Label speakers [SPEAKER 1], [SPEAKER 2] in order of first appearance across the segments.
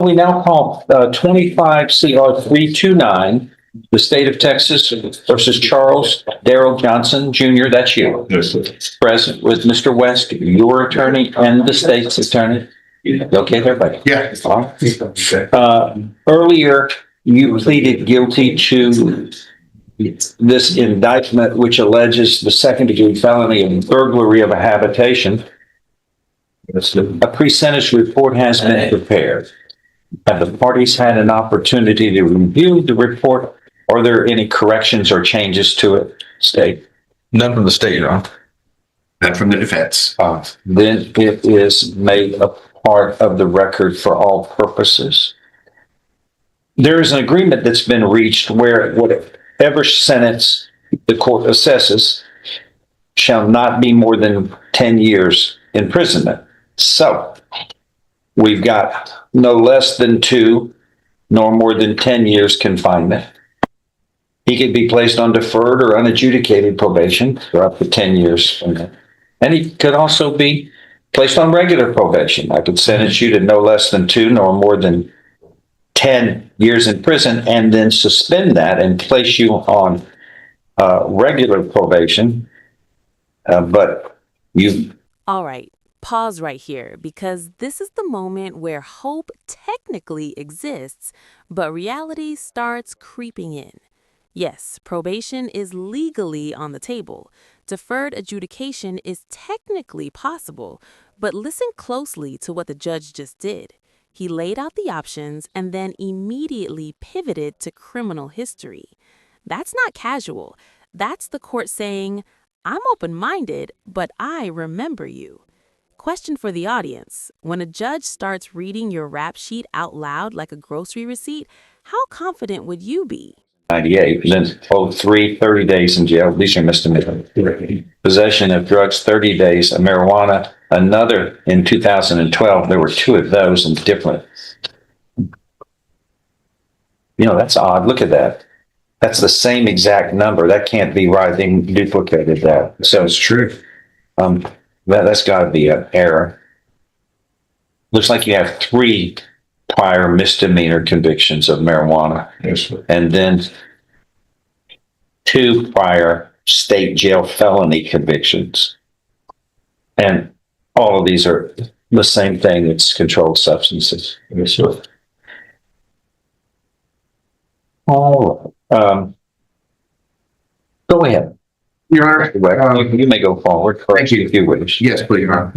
[SPEAKER 1] We now call 25 CR 329, the state of Texas versus Charles Darrell Johnson Jr. That's you.
[SPEAKER 2] Yes, sir.
[SPEAKER 1] Present with Mr. West, your attorney and the state's attorney. Okay, everybody?
[SPEAKER 2] Yeah.
[SPEAKER 1] All right. Earlier, you pleaded guilty to this indictment, which alleges the second-degree felony of burglary of a habitation. A pre-sentence report has been prepared. Have the parties had an opportunity to review the report? Are there any corrections or changes to it, state?
[SPEAKER 3] None from the state, Your Honor.
[SPEAKER 2] None from the defense.
[SPEAKER 1] Then it is made a part of the record for all purposes. There is an agreement that's been reached where whatever sentence the court assesses shall not be more than 10 years imprisonment. So we've got no less than 2, nor more than 10 years confinement. He could be placed on deferred or unadjudicated probation for up to 10 years. And he could also be placed on regular probation. I could sentence you to no less than 2, nor more than 10 years in prison, and then suspend that and place you on regular probation. But you...
[SPEAKER 4] All right. Pause right here, because this is the moment where hope technically exists, but reality starts creeping in. Yes, probation is legally on the table. Deferred adjudication is technically possible, but listen closely to what the judge just did. He laid out the options and then immediately pivoted to criminal history. That's not casual. That's the court saying, I'm open-minded, but I remember you. Question for the audience. When a judge starts reading your rap sheet out loud like a grocery receipt, how confident would you be?
[SPEAKER 1] 98, then 03, 30 days in jail. These are misdemeanors. Possession of drugs, 30 days of marijuana. Another in 2012. There were 2 of those in different. That's odd. Look at that. That's the same exact number. That can't be right. They duplicated that. So
[SPEAKER 2] It's true.
[SPEAKER 1] That's got to be an error. Looks like you have 3 prior misdemeanor convictions of marijuana.
[SPEAKER 2] Yes, sir.
[SPEAKER 1] And then 2 prior state jail felony convictions. And all of these are the same thing. It's controlled substances.
[SPEAKER 2] Yes, sir.
[SPEAKER 1] All right. Go ahead.
[SPEAKER 2] Your Honor.
[SPEAKER 1] You may go forward.
[SPEAKER 2] Thank you.
[SPEAKER 1] If you wish.
[SPEAKER 2] Yes, please, Your Honor.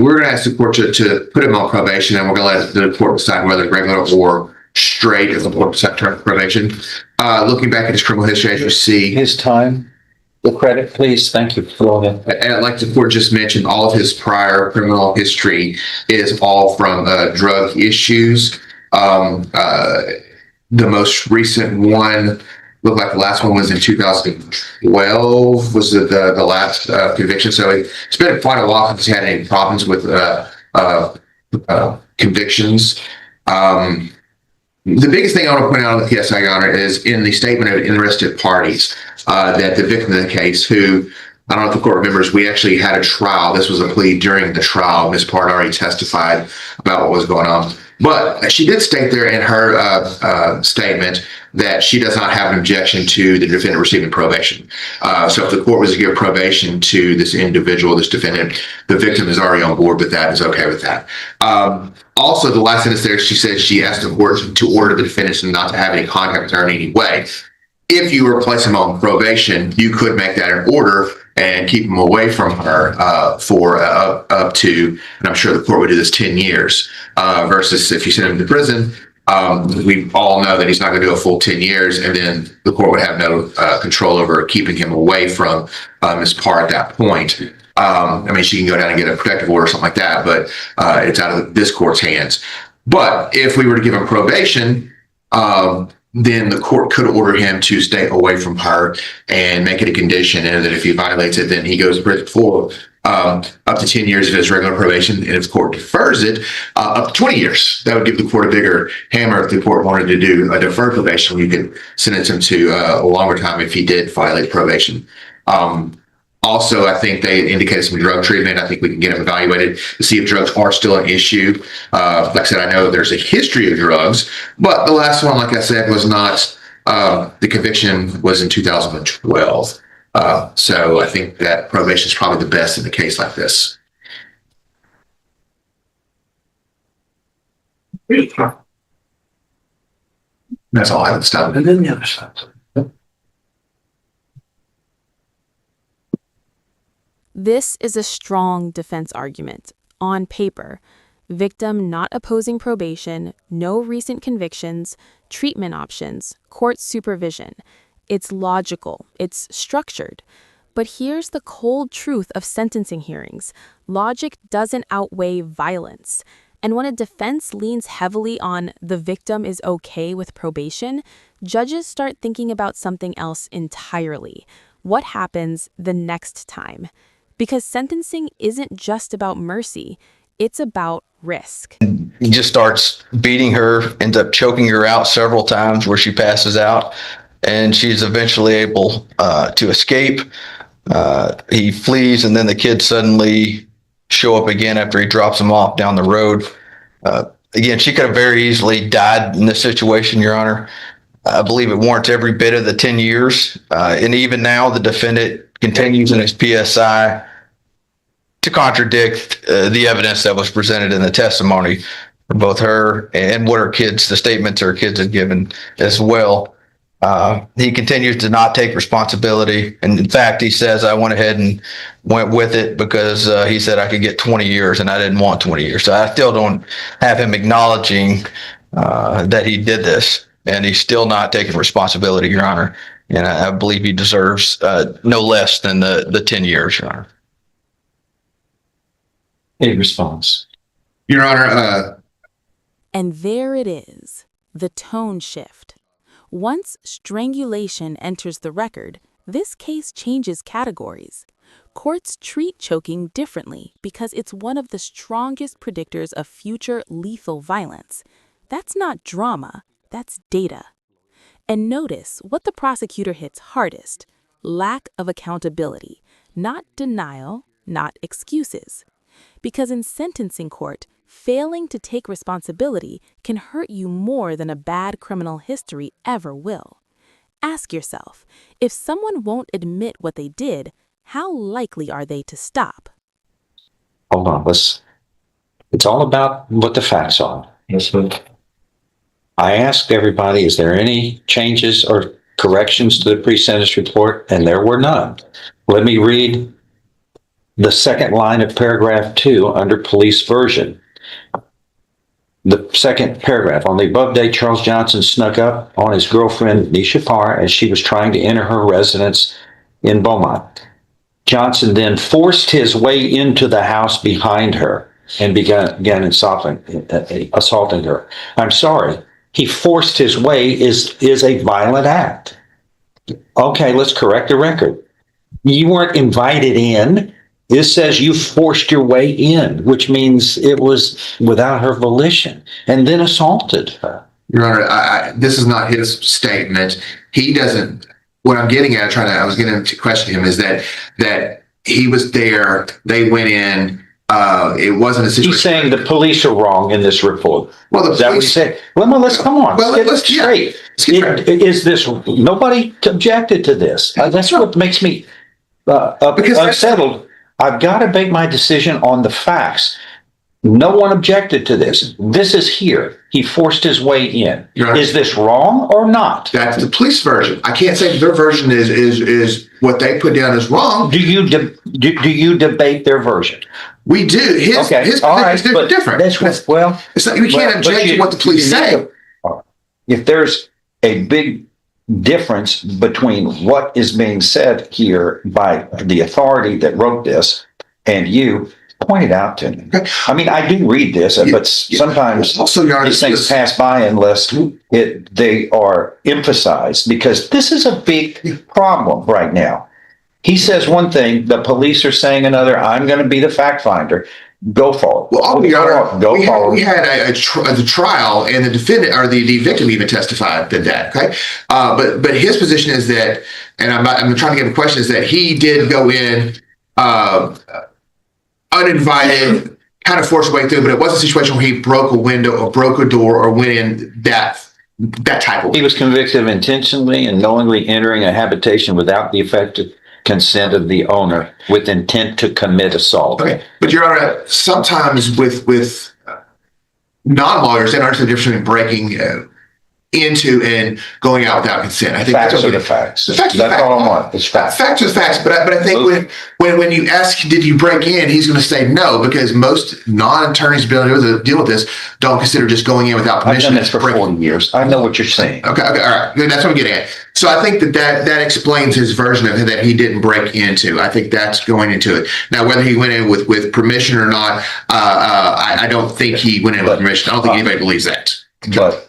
[SPEAKER 2] We're going to ask the court to put him on probation, and we're going to let the court decide whether regular or straight as the court term of probation. Looking back at his criminal history, as you see,
[SPEAKER 1] His time, the credit, please. Thank you. Go ahead.
[SPEAKER 2] and like the court just mentioned, all of his prior criminal history is all from drug issues. The most recent one looked like the last one was in 2012 was the last conviction. So it's been quite a while since he had any problems with convictions. The biggest thing I want to point out on the PSI, Your Honor, is in the statement of interested parties that the victim of the case, who, I don't know if the court remembers, we actually had a trial. This was a plea during the trial. Ms. Part already testified about what was going on. But she did state there in her statement that she does not have an objection to the defendant receiving probation. So if the court was to give probation to this individual, this defendant, the victim is already on board with that, is okay with that. Also, the last sentence there, she said she asked the court to order the defendant not to have any contact with her in any way. If you were placing him on probation, you could make that an order and keep him away from her for up to, and I'm sure the court would do this, 10 years, versus if you send him to prison, we all know that he's not going to do a full 10 years, and then the court would have no control over keeping him away from Ms. Parr at that point. I mean, she can go down and get a protective order or something like that, but it's out of this court's hands. But if we were to give him probation, then the court could order him to stay away from her and make it a condition, and that if he violates it, then he goes to prison for up to 10 years of his regular probation, and if the court defers it, up to 20 years. That would give the court a bigger hammer if the court wanted to do a deferred probation. You could sentence him to a longer time if he did violate probation. Also, I think they indicated some drug treatment. I think we can get them evaluated to see if drugs are still an issue. Like I said, I know there's a history of drugs, but the last one, like I said, was not, the conviction was in 2012. So I think that probation is probably the best in a case like this. That's all I have to stop.
[SPEAKER 1] And then the other side.
[SPEAKER 4] This is a strong defense argument. On paper, victim not opposing probation, no recent convictions, treatment options, court supervision. It's logical, it's structured. But here's the cold truth of sentencing hearings. Logic doesn't outweigh violence. And when a defense leans heavily on the victim is okay with probation, judges start thinking about something else entirely. What happens the next time? Because sentencing isn't just about mercy, it's about risk.
[SPEAKER 3] He just starts beating her, ends up choking her out several times where she passes out, and she's eventually able to escape. He flees, and then the kids suddenly show up again after he drops them off down the road. Again, she could have very easily died in this situation, Your Honor. I believe it warrants every bit of the 10 years. And even now, the defendant continues in his PSI to contradict the evidence that was presented in the testimony for both her and what her kids, the statements her kids had given as well. He continues to not take responsibility. And in fact, he says, I went ahead and went with it because he said I could get 20 years and I didn't want 20 years. So I still don't have him acknowledging that he did this, and he's still not taking responsibility, Your Honor. And I believe he deserves no less than the 10 years, Your Honor.
[SPEAKER 1] Any response?
[SPEAKER 2] Your Honor,
[SPEAKER 4] And there it is, the tone shift. Once strangulation enters the record, this case changes categories. Courts treat choking differently because it's one of the strongest predictors of future lethal violence. That's not drama, that's data. And notice what the prosecutor hits hardest: lack of accountability, not denial, not excuses. Because in sentencing court, failing to take responsibility can hurt you more than a bad criminal history ever will. Ask yourself, if someone won't admit what they did, how likely are they to stop?
[SPEAKER 1] Hold on, it's all about what the facts are. Yes, I asked everybody, is there any changes or corrections to the pre-sentence report? And there were none. Let me read the second line of paragraph 2 under police version. The second paragraph: on the above date, Charles Johnson snuck up on his girlfriend, Nisha Parr, as she was trying to enter her residence in Beaumont. Johnson then forced his way into the house behind her and began assaulting her. I'm sorry, he forced his way is a violent act. Okay, let's correct the record. You weren't invited in. It says you forced your way in, which means it was without her volition, and then assaulted her.
[SPEAKER 2] Your Honor, this is not his statement. He doesn't. What I'm getting at, I was getting to question him, is that he was there. They went in. It wasn't a situation.
[SPEAKER 1] He's saying the police are wrong in this report.
[SPEAKER 2] Well,
[SPEAKER 1] Is that what he said? Well, let's come on.
[SPEAKER 2] Well,
[SPEAKER 1] let's get it straight. Is this? Nobody objected to this. That's what makes me unsettled. I've got to make my decision on the facts. No one objected to this. This is here. He forced his way in. Is this wrong or not?
[SPEAKER 2] That's the police version. I can't say their version is what they put down as wrong.
[SPEAKER 1] Do you debate their version?
[SPEAKER 2] We do. His position is different. It's not, we can't object to what the police say.
[SPEAKER 1] If there's a big difference between what is being said here by the authority that wrote this and you, point it out to me. I mean, I do read this, but sometimes
[SPEAKER 2] also, Your Honor,
[SPEAKER 1] these things pass by unless they are emphasized, because this is a big problem right now. He says one thing, the police are saying another. I'm going to be the fact finder. Go for it.
[SPEAKER 2] Well,
[SPEAKER 1] Go
[SPEAKER 2] we
[SPEAKER 1] for it.
[SPEAKER 2] had the trial, and the defendant or the victim even testified to that. Okay, but his position is that, and I'm trying to get a question, is that he did go in uninvited, kind of forced way through, but it wasn't a situation where he broke a window or broke a door or went in that type of way.
[SPEAKER 1] He was convicted of intentionally and knowingly entering a habitation without the effective consent of the owner with intent to commit assault.
[SPEAKER 2] Okay, but Your Honor, sometimes with non-lawyers, they understand the difference between breaking into and going out without consent. I think
[SPEAKER 1] Facts are the facts.
[SPEAKER 2] The facts are
[SPEAKER 1] That's
[SPEAKER 2] facts.
[SPEAKER 1] all I want. It's facts.
[SPEAKER 2] Facts are facts, but I think when you ask, did you break in, he's going to say no, because most non-attorneys deal with this don't consider just going in without
[SPEAKER 1] I've
[SPEAKER 2] permission.
[SPEAKER 1] done this for 40 years. I know what you're saying.
[SPEAKER 2] Okay, all right. That's what I'm getting at. So I think that explains his version of it, that he didn't break into. I think that's going into it. Now, whether he went in with permission or not, I don't think he went in with permission. I don't think anybody believes that.
[SPEAKER 1] But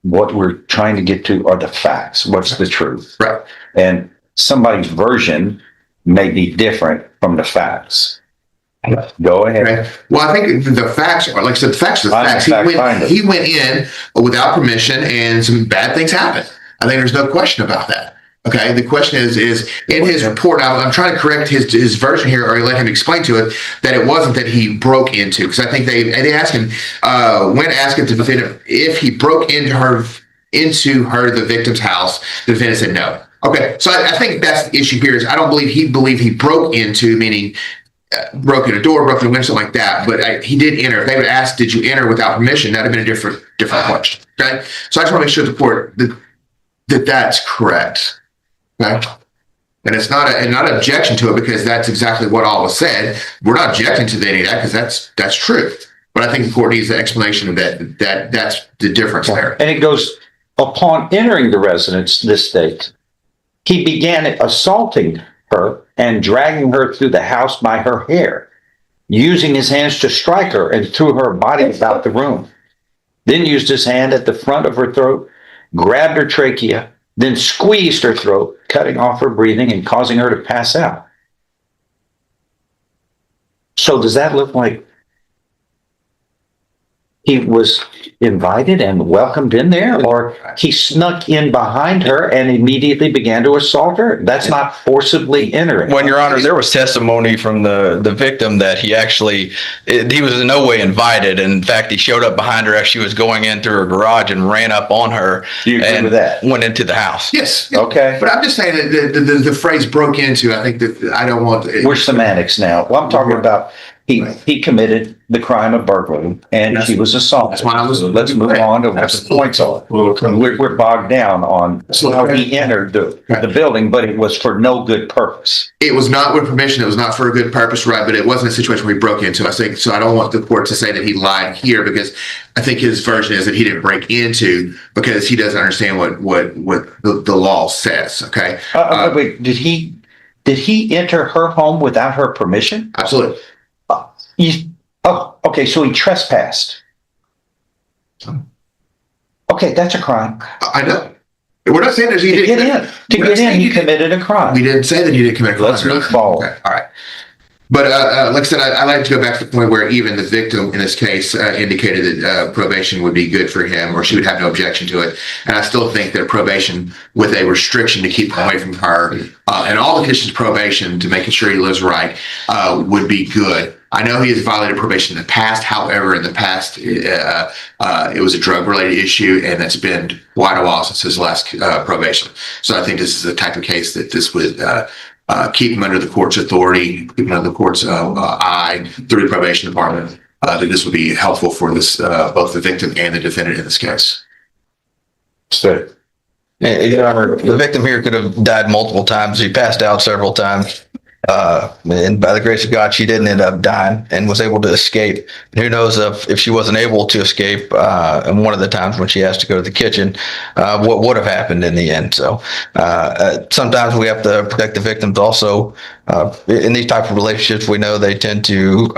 [SPEAKER 1] what we're trying to get to are the facts. What's the truth?
[SPEAKER 2] Right.
[SPEAKER 1] And somebody's version may be different from the facts. Go ahead.
[SPEAKER 2] Okay. Well, I think the facts are, like I said, the facts are the
[SPEAKER 1] I'm a
[SPEAKER 2] facts.
[SPEAKER 1] fact finder.
[SPEAKER 2] He went in without permission, and some bad things happened. I think there's no question about that. Okay. The question is in his report. I'm trying to correct his version here, or let him explain to it that it wasn't that he broke into, because I think they asked him when asked the defendant if he broke into the victim's house. The defendant said no. Okay. So I think that's the issue here. Is I don't believe he broke into, meaning broke in a door, broke in a window, something like that. But he did enter. If they would ask, did you enter without permission? That'd have been a different question. Okay. So I just want to make sure the court that's correct. Okay. And it's not an objection to it, because that's exactly what all was said. We're not objecting to any of that, because that's true. But I think the court needs an explanation of that's the difference there.
[SPEAKER 1] And it goes, upon entering the residence, this state, he began assaulting her and dragging her through the house by her hair, using his hands to strike her and threw her body about the room. Then used his hand at the front of her throat, grabbed her trachea, then squeezed her throat, cutting off her breathing and causing her to pass out. So does that look like he was invited and welcomed in there, or he snuck in behind her and immediately began to assault her? That's not forcibly entering.
[SPEAKER 3] When, Your Honor, there was testimony from the victim that he was in no way invited. In fact, he showed up behind her as she was going in through her garage and ran up on her.
[SPEAKER 1] Do you agree
[SPEAKER 3] and
[SPEAKER 1] with that?
[SPEAKER 3] Went into the house.
[SPEAKER 2] Yes.
[SPEAKER 1] Okay.
[SPEAKER 2] But I'm just saying that the phrase broke into, I think that I don't want
[SPEAKER 1] We're semantics now. Well, I'm talking about he committed the crime of burglary and she was assaulted.
[SPEAKER 2] That's why I was-
[SPEAKER 1] So let's move on to what the points are. We're bogged down on how he entered the building, but it was for no good purpose.
[SPEAKER 2] It was not with permission. It was not for a good purpose, right? But it wasn't a situation where he broke into. I think so. I don't want the court to say that he lied here, because I think his version is that he didn't break into because he doesn't understand what the law says. Okay.
[SPEAKER 1] Wait, did he enter her home without her permission?
[SPEAKER 2] Absolutely.
[SPEAKER 1] Okay, so he trespassed. Okay, that's a crime.
[SPEAKER 2] I know. We're not saying that he
[SPEAKER 1] To
[SPEAKER 2] didn't.
[SPEAKER 1] get in, he committed a crime.
[SPEAKER 2] We didn't say that he didn't commit a crime.
[SPEAKER 1] Let's move forward.
[SPEAKER 2] Okay, all right. But like I said, I like to go back to the point where even the victim in this case indicated that probation would be good for him, or she would have no objection to it. And I still think that probation with a restriction to keep him away from her and all the conditions of probation to making sure he lives right would be good. I know he has violated probation in the past. However, in the past, it was a drug-related issue, and it's been quite a while since his last probation. So I think this is the type of case that this would keep him under the court's authority, keep him under the court's eye through the probation department. That this would be helpful for this both the victim and the defendant in this case.
[SPEAKER 1] So,
[SPEAKER 3] Your Honor, the victim here could have died multiple times. He passed out several times. And by the grace of God, she didn't end up dying and was able to escape. And who knows if she wasn't able to escape, and one of the times when she asked to go to the kitchen, what would have happened in the end. So sometimes we have to protect the victims also. In these type of relationships, we know they tend to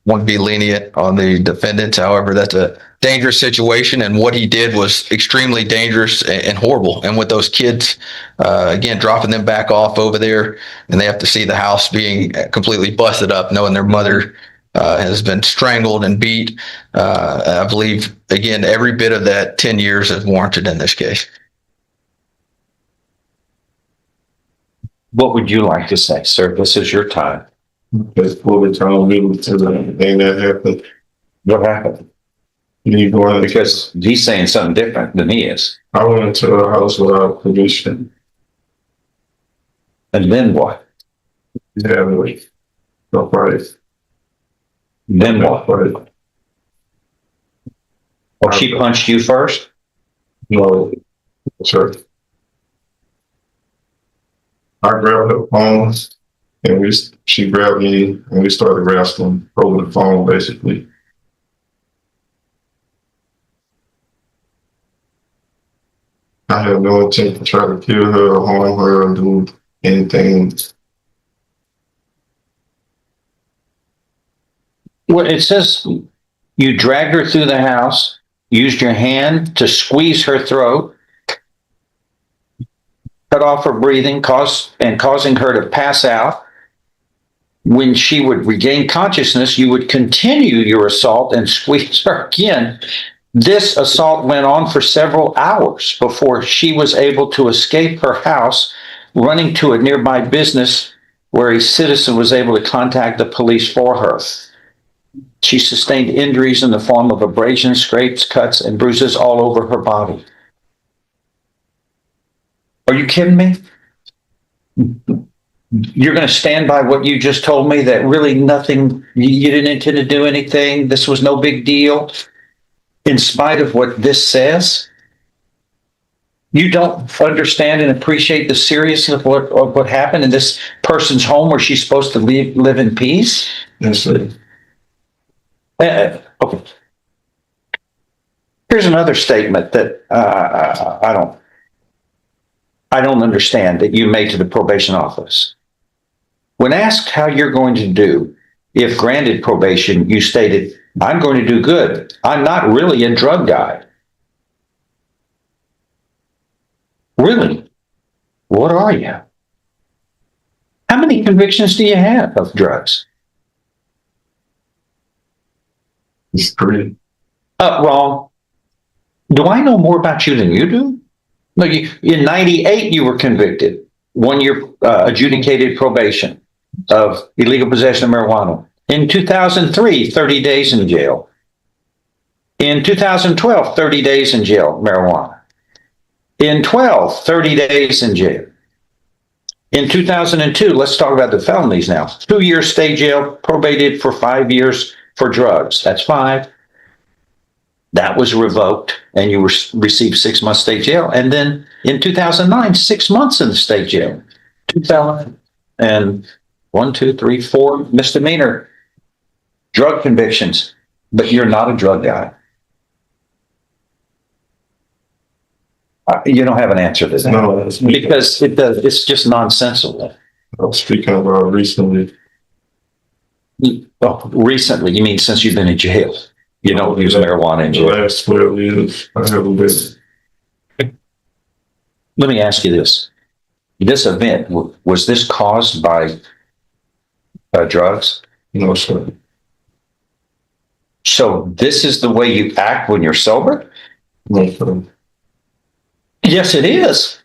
[SPEAKER 3] want to be lenient on the defendants. However, that's a dangerous situation, and what he did was extremely dangerous and horrible. And with those kids, again, dropping them back off over there, and they have to see the house being completely busted up, knowing their mother has been strangled and beat. I believe, again, every bit of that 10 years is warranted in this case.
[SPEAKER 1] What would you like to say, sir? This is your time.
[SPEAKER 5] Just fully telling me to the thing that happened.
[SPEAKER 1] What happened?
[SPEAKER 5] Me going
[SPEAKER 1] Because he's saying something different than he is.
[SPEAKER 5] I went into the house without permission.
[SPEAKER 1] And then what?
[SPEAKER 5] Yeah, really. No price.
[SPEAKER 1] Then what?
[SPEAKER 5] But
[SPEAKER 1] Or she punched you first?
[SPEAKER 5] no, sir. I grabbed her phone and she grabbed me and we started wrestling over the phone basically. I had no intent to try to kill her or harm her or do anything.
[SPEAKER 1] Well, it says you dragged her through the house, used your hand to squeeze her throat, cut off her breathing, causing her to pass out. When she would regain consciousness, you would continue your assault and squeeze her again. This assault went on for several hours before she was able to escape her house, running to a nearby business where a citizen was able to contact the police for her. She sustained injuries in the form of abrasions, scrapes, cuts, and bruises all over her body. Are you kidding me? You're going to stand by what you just told me, that really nothing, you didn't intend to do anything, this was no big deal, in spite of what this says? You don't understand and appreciate the seriousness of what happened in this person's home where she's supposed to live in peace?
[SPEAKER 5] Yes, sir.
[SPEAKER 1] Okay. Here's another statement that I don't understand that you made to the probation office. When asked how you're going to do if granted probation, you stated, "I'm going to do good. I'm not really a drug guy." Really? What are you? How many convictions do you have of drugs?
[SPEAKER 5] It's pretty.
[SPEAKER 1] Wrong. Do I know more about you than you do? No, in 98, you were convicted. 1 year adjudicated probation of illegal possession of marijuana. In 2003, 30 days in jail. In 2012, 30 days in jail, marijuana. In 12, 30 days in jail. In 2002, let's talk about the felonies now. 2 years stay jail, probated for 5 years for drugs. That's 5. That was revoked, and you received 6 months state jail. And then in 2009, 6 months in the state jail. 2 felonies and 1, 2, 3, 4 misdemeanor drug convictions. But you're not a drug guy. You don't have an answer to that.
[SPEAKER 5] No, that's me.
[SPEAKER 1] Because it's just nonsensical.
[SPEAKER 5] I was speaking about recently.
[SPEAKER 1] Oh, recently, you mean since you've been in jail? You don't use marijuana in
[SPEAKER 5] The
[SPEAKER 1] jail.
[SPEAKER 5] last 12 years, I haven't been.
[SPEAKER 1] Let me ask you this. This event, was this caused by drugs?
[SPEAKER 5] No, sir.
[SPEAKER 1] So this is the way you act when you're sober?
[SPEAKER 5] No, sir.
[SPEAKER 1] Yes, it is.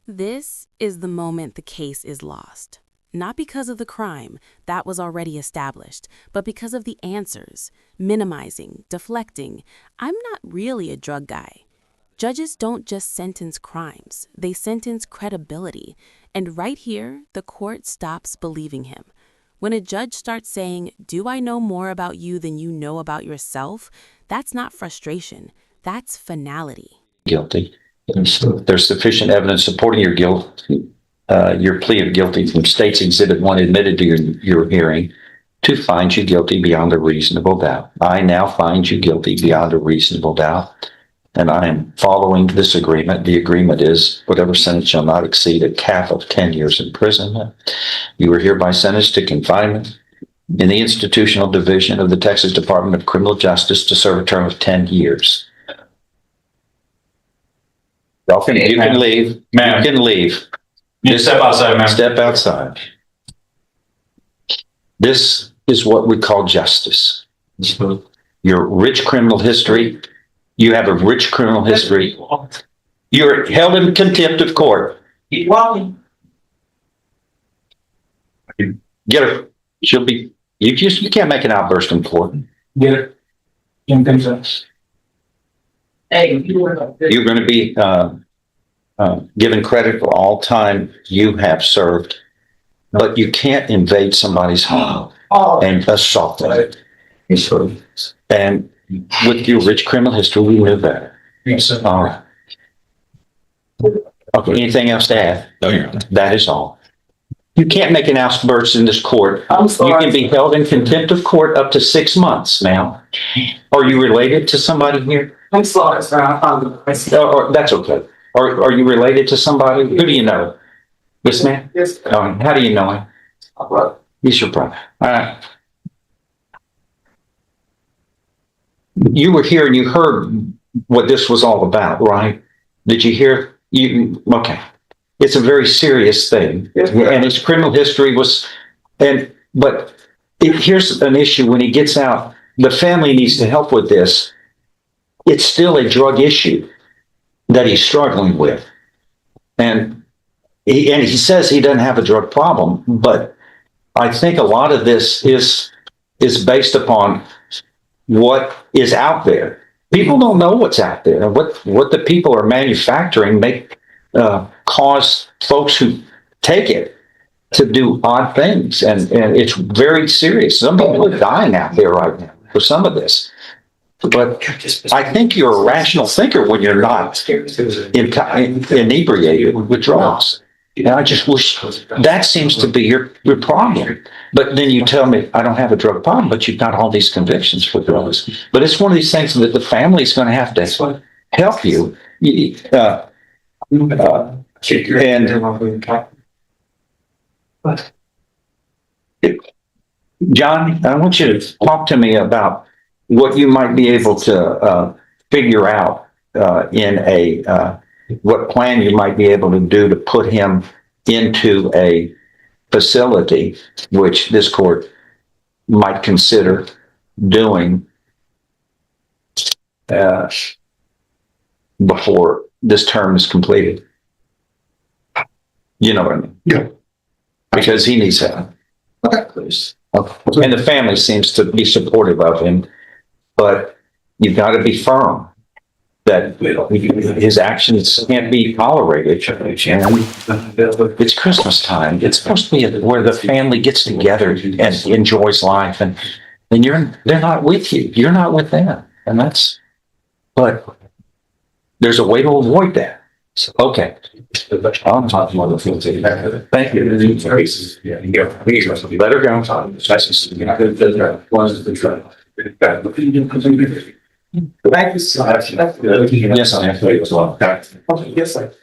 [SPEAKER 4] This is the moment the case is lost. Not because of the crime, that was already established, but because of the answers, minimizing, deflecting. I'm not really a drug guy. Judges don't just sentence crimes, they sentence credibility. And right here, the court stops believing him. When a judge starts saying, "Do I know more about you than you know about yourself?" that's not frustration, that's finality.
[SPEAKER 1] Guilty. There's sufficient evidence supporting your guilt, your plea of guilty from State's Exhibit 1 admitted to your hearing to find you guilty beyond a reasonable doubt. I now find you guilty beyond a reasonable doubt, and I am following this agreement. The agreement is whatever sentence shall not exceed a cap of 10 years imprisonment. You are hereby sentenced to confinement in the institutional division of the Texas Department of Criminal Justice to serve a term of 10 years. You can leave. You can leave.
[SPEAKER 6] You step outside, man.
[SPEAKER 1] Step outside. This is what we call justice. Your rich criminal history. You have a rich criminal history. You're held in contempt of court. Get her. She'll be. You can't make an outburst in court.
[SPEAKER 6] Get it.
[SPEAKER 7] Hey,
[SPEAKER 1] You're going to be given credit for all time you have served, but you can't invade somebody's home and assault them. And with your rich criminal history, we knew better. All right. Okay. Anything else to add?
[SPEAKER 3] No, Your Honor.
[SPEAKER 1] That is all. You can't make an outburst in this court.
[SPEAKER 7] I'm
[SPEAKER 1] You
[SPEAKER 7] sorry.
[SPEAKER 1] can be held in contempt of court up to 6 months, ma'am. Are you related to somebody here?
[SPEAKER 7] I'm sorry, sir. I apologize.
[SPEAKER 1] Or that's okay. Are you related to somebody? Who do you know? This man?
[SPEAKER 7] Yes, sir.
[SPEAKER 1] How do you know him? He's your brother. All right. You were here and you heard what this was all about, right? Did you hear? Okay. It's a very serious thing.
[SPEAKER 7] Yes, sir.
[SPEAKER 1] And his criminal history was, but here's an issue when he gets out, the family needs to help with this. It's still a drug issue that he's struggling with. And he says he doesn't have a drug problem, but I think a lot of this is based upon what is out there. People don't know what's out there. What the people are manufacturing cause folks who take it to do odd things. And it's very serious. Some people are dying out there right now for some of this. But I think you're a rational thinker when you're not inebriated with drugs. And I just wish that seems to be your problem. But then you tell me I don't have a drug problem, but you've got all these convictions for drugs. But it's one of these things that the family's going to have to help you. John, I want you to talk to me about what you might be able to figure out what plan you might be able to do to put him into a facility, which this court might consider doing before this term is completed. You know what I mean?
[SPEAKER 2] Yeah.
[SPEAKER 1] Because he needs help.
[SPEAKER 2] Okay.
[SPEAKER 1] Okay. And the family seems to be supportive of him, but you've got to be firm that his actions can't be tolerated. It's Christmas time. It's supposed to be where the family gets together and enjoys life, and they're not with you. You're not with them, but there's a way to avoid that. Okay. Thank you. Let her go.
[SPEAKER 7] Thank you, sir.
[SPEAKER 1] Yes, ma'am.
[SPEAKER 7] Yes, sir.